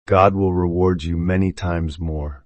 God will reward you many times more.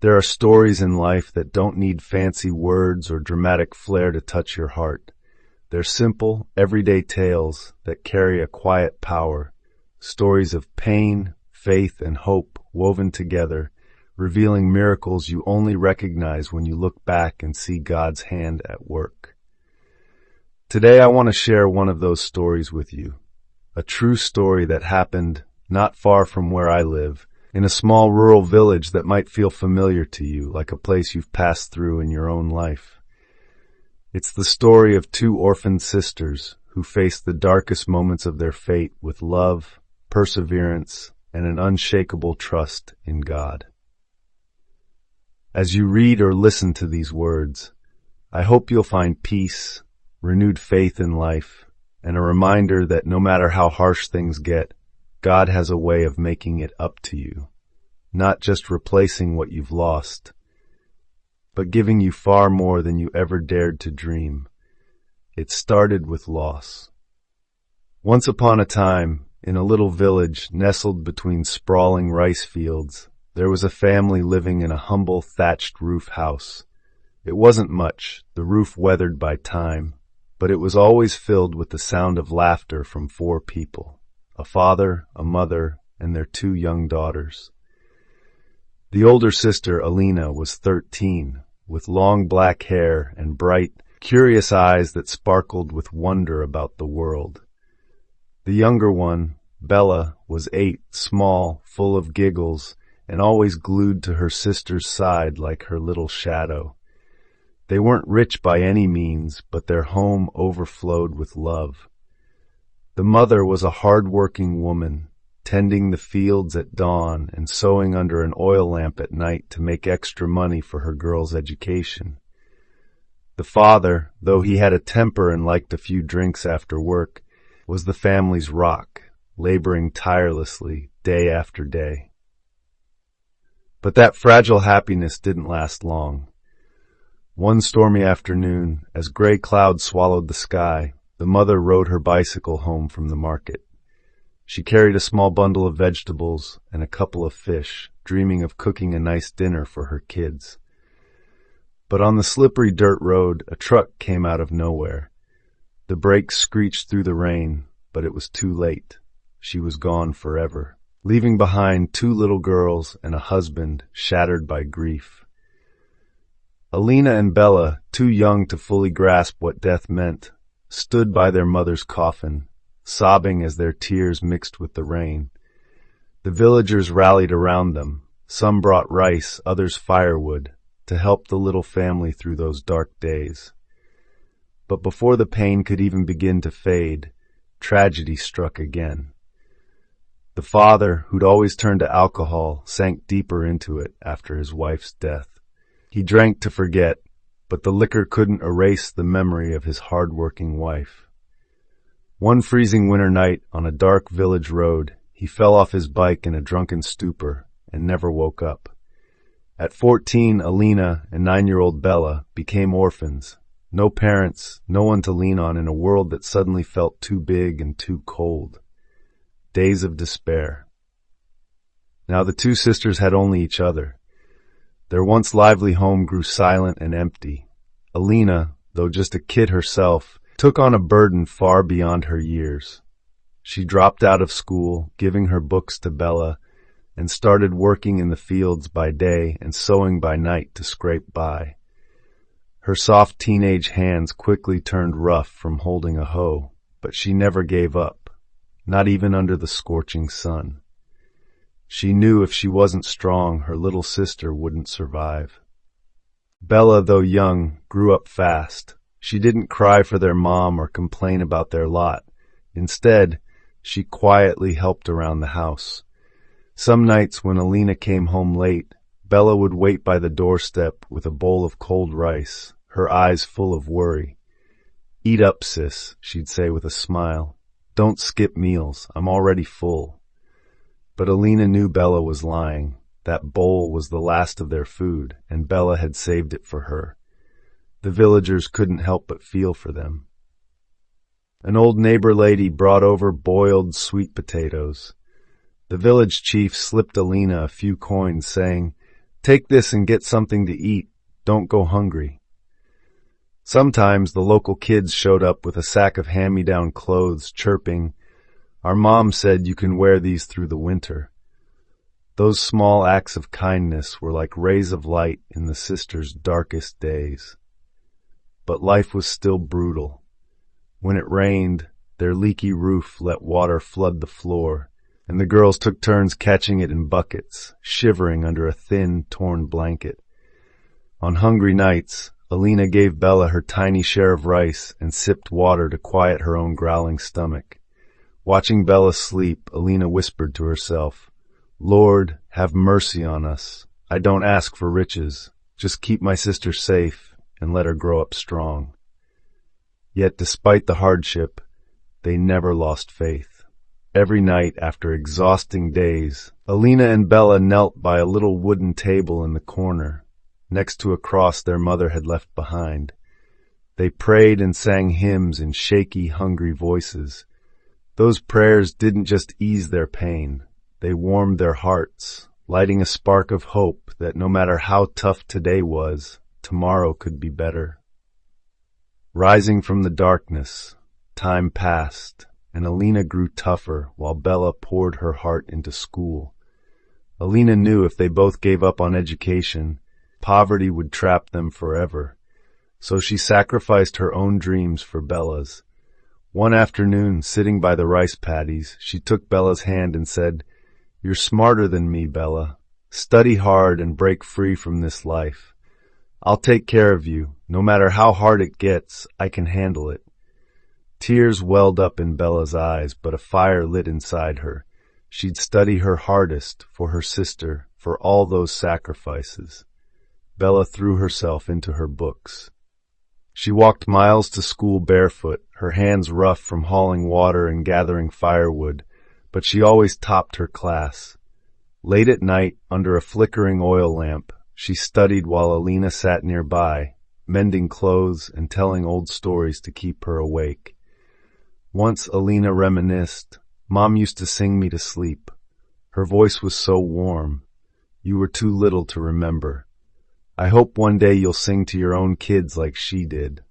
There are stories in life that don't need fancy words or dramatic flair to touch your heart. They're simple, everyday tales that carry a quiet power, stories of pain, faith, and hope woven together, revealing miracles you only recognize when you look back and see God's hand at work. Today I want to share one of those stories with you, a true story that happened not far from where I live, in a small rural village that might feel familiar to you, like a place you've passed through in your own life. It's the story of two orphaned sisters who faced the darkest moments of their fate with love, perseverance, and an unshakable trust in God. As you read or listen to these words, I hope you'll find peace, renewed faith in life, and a reminder that no matter how harsh things get, God has a way of making it up to you, not just replacing what you've lost, but giving you far more than you ever dared to dream. It started with loss. Once upon a time, in a little village nestled between sprawling rice fields, there was a family living in a humble thatched roof house. It wasn't much, the roof weathered by time, but it was always filled with the sound of laughter from 4 people. A father, a mother, and their 2 young daughters. The older sister, Alina, was 13, with long black hair and bright, curious eyes that sparkled with wonder about the world. The younger one, Bella, was 8, small, full of giggles, and always glued to her sister's side like her little shadow. They weren't rich by any means, but their home overflowed with love. The mother was a hard-working woman, tending the fields at dawn and sewing under an oil lamp at night to make extra money for her girls' education. The father, though he had a temper and liked a few drinks after work, was the family's rock, laboring tirelessly day after day. But that fragile happiness didn't last long. One stormy afternoon, as gray clouds swallowed the sky, the mother rode her bicycle home from the market. She carried a small bundle of vegetables and a couple of fish, dreaming of cooking a nice dinner for her kids. But on the slippery dirt road, a truck came out of nowhere. The brakes screeched through the rain, but it was too late. She was gone forever, leaving behind 2 little girls and a husband shattered by grief. Alina and Bella, too young to fully grasp what death meant, stood by their mother's coffin, sobbing as their tears mixed with the rain. The villagers rallied around them. Some brought rice, others firewood, to help the little family through those dark days. But before the pain could even begin to fade, tragedy struck again. The father, who'd always turned to alcohol, sank deeper into it after his wife's death. He drank to forget, but the liquor couldn't erase the memory of his hard-working wife. One freezing winter night on a dark village road, he fell off his bike in a drunken stupor and never woke up. At 14, Alina and 9-year-old Bella became orphans. No parents, no one to lean on in a world that suddenly felt too big and too cold. Days of despair. Now the 2 sisters had only each other. Their once lively home grew silent and empty. Alina, though just a kid herself, took on a burden far beyond her years. She dropped out of school, giving her books to Bella, and started working in the fields by day and sewing by night to scrape by. Her soft teenage hands quickly turned rough from holding a hoe, but she never gave up, not even under the scorching sun. She knew if she wasn't strong, her little sister wouldn't survive. Bella, though young, grew up fast. She didn't cry for their mom or complain about their lot. Instead, she quietly helped around the house. Some nights when Alina came home late, Bella would wait by the doorstep with a bowl of cold rice, her eyes full of worry. "Eat up, sis," she'd say with a smile. "Don't skip meals. I'm already full." But Alina knew Bella was lying. That bowl was the last of their food, and Bella had saved it for her. The villagers couldn't help but feel for them. An old neighbor lady brought over boiled sweet potatoes. The village chief slipped Alina a few coins, saying, "Take this and get something to eat. Don't go hungry." Sometimes the local kids showed up with a sack of hand-me-down clothes, chirping, "Our mom said you can wear these through the winter." Those small acts of kindness were like rays of light in the sisters' darkest days. But life was still brutal. When it rained, their leaky roof let water flood the floor, and the girls took turns catching it in buckets, shivering under a thin, torn blanket. On hungry nights, Alina gave Bella her tiny share of rice and sipped water to quiet her own growling stomach. Watching Bella sleep, Alina whispered to herself, "Lord, have mercy on us. I don't ask for riches. Just keep my sister safe and let her grow up strong." Yet despite the hardship, they never lost faith. Every night after exhausting days, Alina and Bella knelt by a little wooden table in the corner, next to a cross their mother had left behind. They prayed and sang hymns in shaky, hungry voices. Those prayers didn't just ease their pain. They warmed their hearts, lighting a spark of hope that no matter how tough today was, tomorrow could be better. Rising from the darkness, time passed, and Alina grew tougher while Bella poured her heart into school. Alina knew if they both gave up on education, poverty would trap them forever, so she sacrificed her own dreams for Bella's. One afternoon, sitting by the rice paddies, she took Bella's hand and said, "You're smarter than me, Bella. Study hard and break free from this life. I'll take care of you. No matter how hard it gets, I can handle it." Tears welled up in Bella's eyes, but a fire lit inside her. She'd study her hardest for her sister, for all those sacrifices. Bella threw herself into her books. She walked miles to school barefoot, her hands rough from hauling water and gathering firewood, but she always topped her class. Late at night, under a flickering oil lamp, she studied while Alina sat nearby, mending clothes and telling old stories to keep her awake. Once Alina reminisced, "Mom used to sing me to sleep. Her voice was so warm. You were too little to remember. I hope one day you'll sing to your own kids like she did."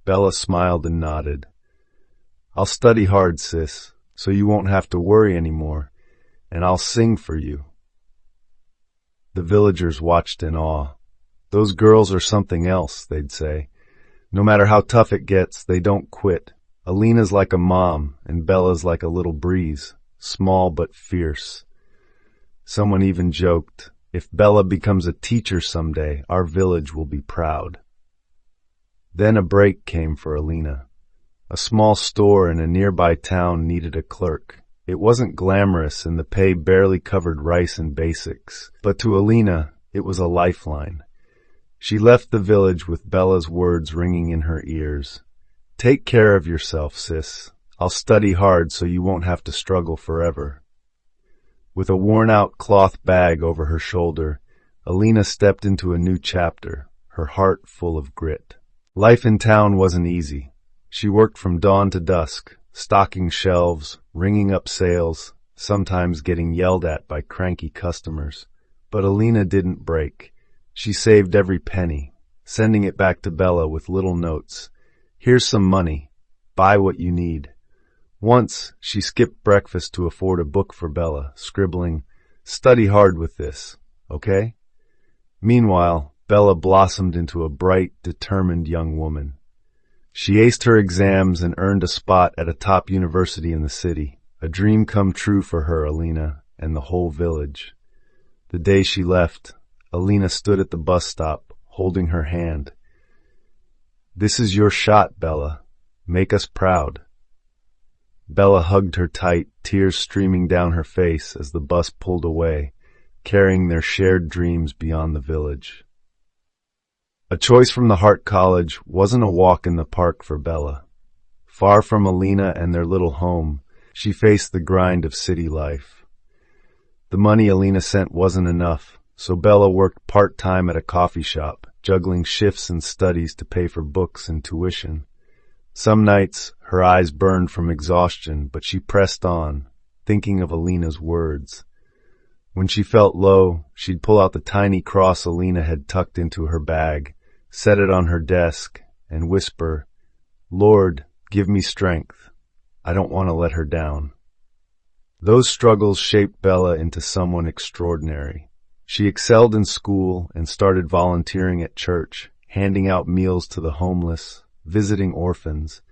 Bella smiled and nodded. "I'll study hard, sis, so you won't have to worry anymore, and I'll sing for you." The villagers watched in awe. "Those girls are something else," they'd say. "No matter how tough it gets, they don't quit. Alina's like a mom, and Bella's like a little breeze, small but fierce." Someone even joked, "If Bella becomes a teacher someday, our village will be proud." Then a break came for Alina. A small store in a nearby town needed a clerk. It wasn't glamorous and the pay barely covered rice and basics, but to Alina, it was a lifeline. She left the village with Bella's words ringing in her ears. "Take care of yourself, sis. I'll study hard so you won't have to struggle forever." With a worn-out cloth bag over her shoulder, Alina stepped into a new chapter, her heart full of grit. Life in town wasn't easy. She worked from dawn to dusk, stocking shelves, ringing up sales, sometimes getting yelled at by cranky customers. But Alina didn't break. She saved every penny, sending it back to Bella with little notes. "Here's some money. Buy what you need." Once, she skipped breakfast to afford a book for Bella, scribbling, "Study hard with this, okay?" Meanwhile, Bella blossomed into a bright, determined young woman. She aced her exams and earned a spot at a top university in the city, a dream come true for her, Alina, and the whole village. The day she left, Alina stood at the bus stop, holding her hand. "This is your shot, Bella. Make us proud." Bella hugged her tight, tears streaming down her face as the bus pulled away, carrying their shared dreams beyond the village. A choice from the Heart College wasn't a walk in the park for Bella. Far from Alina and their little home, she faced the grind of city life. The money Alina sent wasn't enough, so Bella worked part-time at a coffee shop, juggling shifts and studies to pay for books and tuition. Some nights, her eyes burned from exhaustion, but she pressed on, thinking of Alina's words. When she felt low, she'd pull out the tiny cross Alina had tucked into her bag, set it on her desk, and whisper, "Lord, give me strength. I don't want to let her down." Those struggles shaped Bella into someone extraordinary. She excelled in school and started volunteering at church, handing out meals to the homeless, visiting orphans.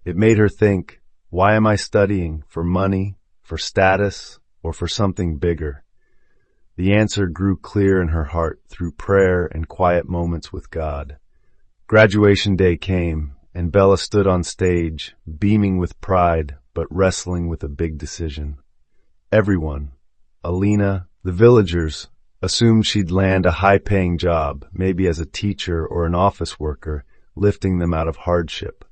It made her think, why am I studying? For money, for status, or for something bigger? The answer grew clear in her heart through prayer and quiet moments with God. Graduation day came, and Bella stood on stage, beaming with pride, but wrestling with a big decision. Everyone, Alina, the villagers, assumed she'd land a high-paying job, maybe as a teacher or an office worker, lifting them out of hardship.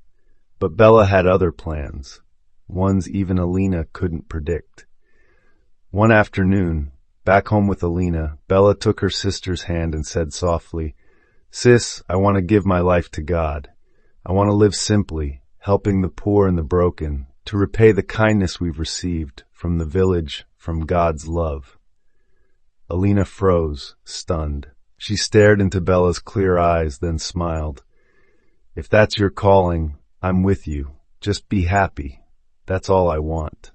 But Bella had other plans, ones even Alina couldn't predict. One afternoon, back home with Alina, Bella took her sister's hand and said softly, "Sis, I want to give my life to God. I want to live simply, helping the poor and the broken, to repay the kindness we've received from the village, from God's love." Alina froze, stunned. She stared into Bella's clear eyes, then smiled. "If that's your calling, I'm with you. Just be happy. That's all I want."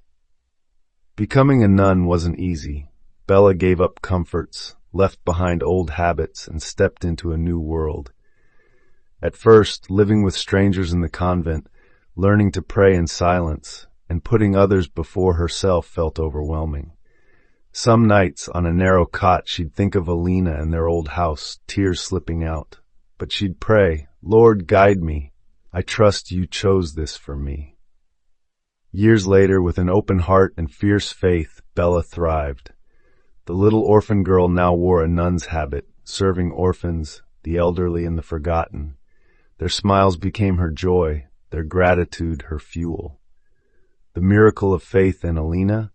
Becoming a nun wasn't easy. Bella gave up comforts, left behind old habits, and stepped into a new world. At first, living with strangers in the convent, learning to pray in silence, and putting others before herself felt overwhelming. Some nights, on a narrow cot, she'd think of Alina and their old house, tears slipping out. But she'd pray, "Lord, guide me. I trust you chose this for me." Years later, with an open heart and fierce faith, Bella thrived. The little orphan girl now wore a nun's habit, serving orphans, the elderly, and the forgotten. Their smiles became her joy, their gratitude her fuel. The miracle of faith in Alina?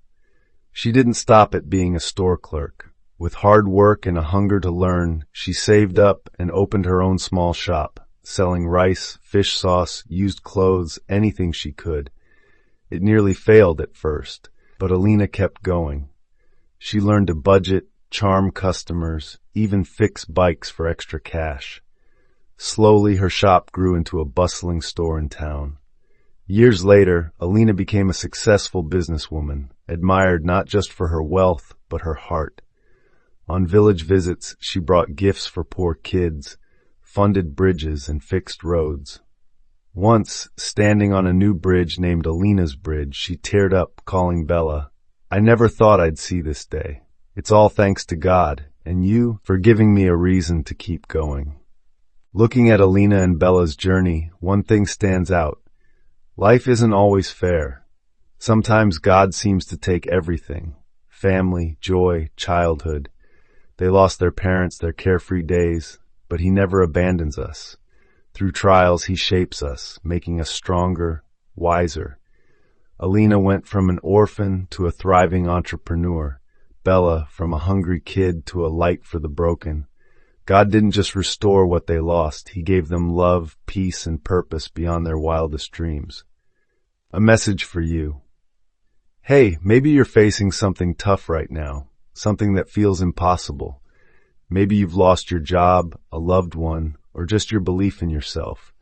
She didn't stop at being a store clerk. With hard work and a hunger to learn, she saved up and opened her own small shop, selling rice, fish sauce, used clothes, anything she could. It nearly failed at first, but Alina kept going. She learned to budget, charm customers, even fix bikes for extra cash. Slowly, her shop grew into a bustling store in town. Years later, Alina became a successful businesswoman, admired not just for her wealth, but her heart. On village visits, she brought gifts for poor kids, funded bridges, and fixed roads. Once, standing on a new bridge named Alina's Bridge, she teared up, calling Bella, "I never thought I'd see this day. It's all thanks to God, and you for giving me a reason to keep going." Looking at Alina and Bella's journey, one thing stands out. Life isn't always fair. Sometimes God seems to take everything: family, joy, childhood. They lost their parents, their carefree days, but He never abandons us. Through trials, He shapes us, making us stronger, wiser. Alina went from an orphan to a thriving entrepreneur. Bella from a hungry kid to a light for the broken. God didn't just restore what they lost. He gave them love, peace, and purpose beyond their wildest dreams. A message for you. Hey, maybe you're facing something tough right now, something that feels impossible. Maybe you've lost your job, a loved one, or just your belief in yourself.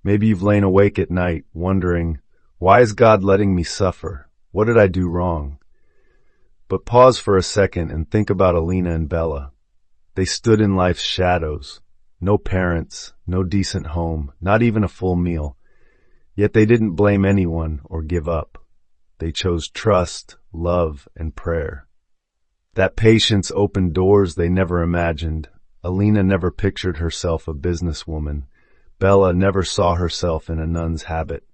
Maybe you've lain awake at night wondering, why is God letting me suffer? What did I do wrong? But pause for a second and think about Alina and Bella. They stood in life's shadows. No parents, no decent home, not even a full meal. Yet they didn't blame anyone or give up. They chose trust, love, and prayer. That patience opened doors they never imagined. Alina never pictured herself a businesswoman. Bella never saw herself in a nun's habit.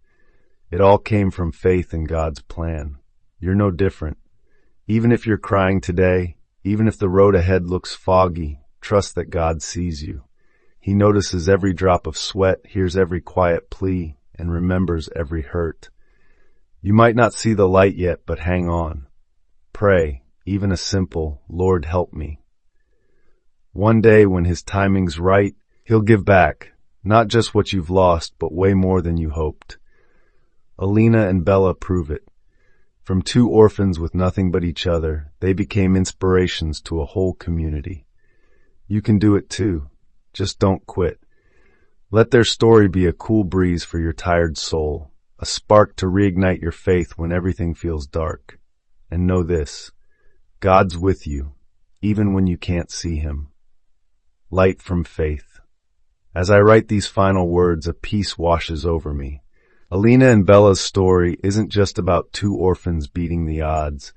It all came from faith in God's plan. You're no different. Even if you're crying today, even if the road ahead looks foggy, trust that God sees you. He notices every drop of sweat, hears every quiet plea, and remembers every hurt. You might not see the light yet, but hang on. Pray, even a simple, "Lord, help me." One day when His timing's right, He'll give back, not just what you've lost, but way more than you hoped. Alina and Bella prove it. From two orphans with nothing but each other, they became inspirations to a whole community. You can do it too. Just don't quit. Let their story be a cool breeze for your tired soul, a spark to reignite your faith when everything feels dark. And know this, God's with you, even when you can't see Him. Light from faith. As I write these final words, a peace washes over me. Alina and Bella's story isn't just about two orphans beating the odds.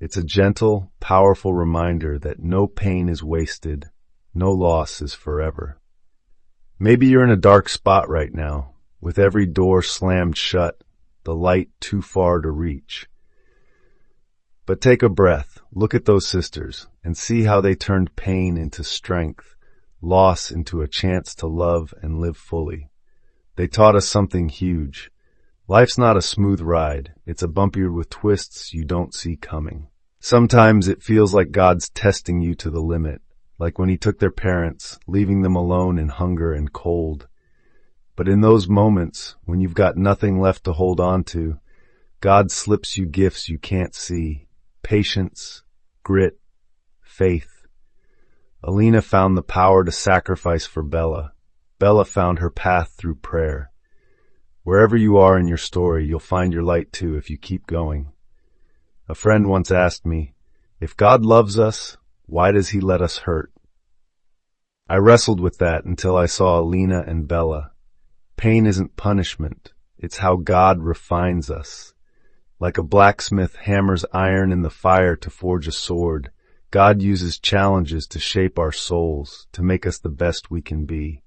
It's a gentle, powerful reminder that no pain is wasted, no loss is forever. Maybe you're in a dark spot right now, with every door slammed shut, the light too far to reach. But take a breath, look at those sisters, and see how they turned pain into strength, loss into a chance to love and live fully. They taught us something huge. Life's not a smooth ride. It's a bumpier with twists you don't see coming. Sometimes it feels like God's testing you to the limit, like when He took their parents, leaving them alone in hunger and cold. But in those moments, when you've got nothing left to hold on to, God slips you gifts you can't see. Patience, grit, faith. Alina found the power to sacrifice for Bella. Bella found her path through prayer. Wherever you are in your story, you'll find your light too if you keep going. A friend once asked me, if God loves us, why does He let us hurt? I wrestled with that until I saw Alina and Bella. Pain isn't punishment. It's how God refines us. Like a blacksmith hammers iron in the fire to forge a sword, God uses challenges to shape our souls, to make us the best we can be.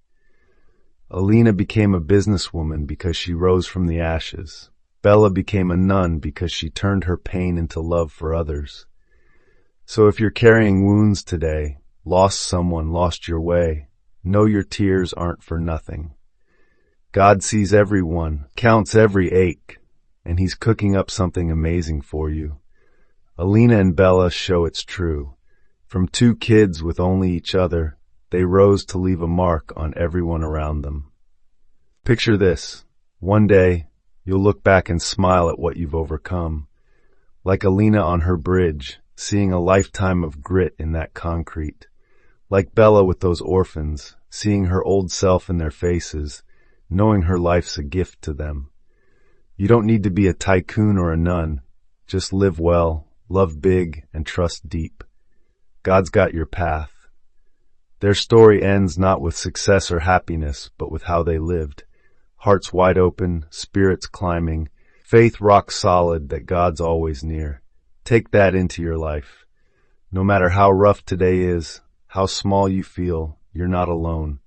Alina became a businesswoman because she rose from the ashes. Bella became a nun because she turned her pain into love for others. So if you're carrying wounds today, lost someone, lost your way, know your tears aren't for nothing. God sees everyone, counts every ache, and He's cooking up something amazing for you. Alina and Bella show it's true. From two kids with only each other, they rose to leave a mark on everyone around them. Picture this. One day, you'll look back and smile at what you've overcome. Like Alina on her bridge, seeing a lifetime of grit in that concrete. Like Bella with those orphans, seeing her old self in their faces, knowing her life's a gift to them. You don't need to be a tycoon or a nun. Just live well, love big, and trust deep. God's got your path. Their story ends not with success or happiness, but with how they lived. Hearts wide open, spirits climbing, faith rock solid that God's always near. Take that into your life. No matter how rough today is, how small you feel, you're not alone.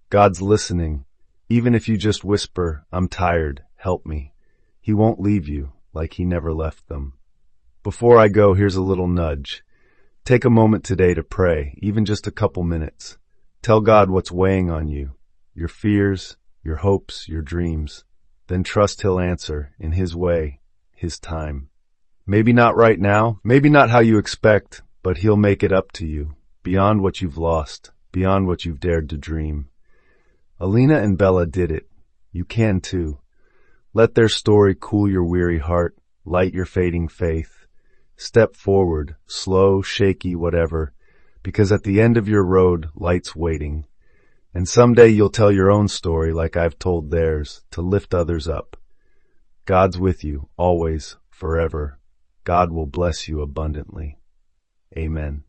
God's listening. Even if you just whisper, I'm tired, help me. He won't leave you like He never left them. Before I go, here's a little nudge. Take a moment today to pray, even just a couple minutes. Tell God what's weighing on you, your fears, your hopes, your dreams. Then trust He'll answer in His way, His time. Maybe not right now, maybe not how you expect, but He'll make it up to you, beyond what you've lost, beyond what you've dared to dream. Alina and Bella did it. You can too. Let their story cool your weary heart, light your fading faith. Step forward, slow, shaky, whatever, because at the end of your road, light's waiting. And someday you'll tell your own story like I've told theirs, to lift others up. God's with you, always, forever. God will bless you abundantly. Amen.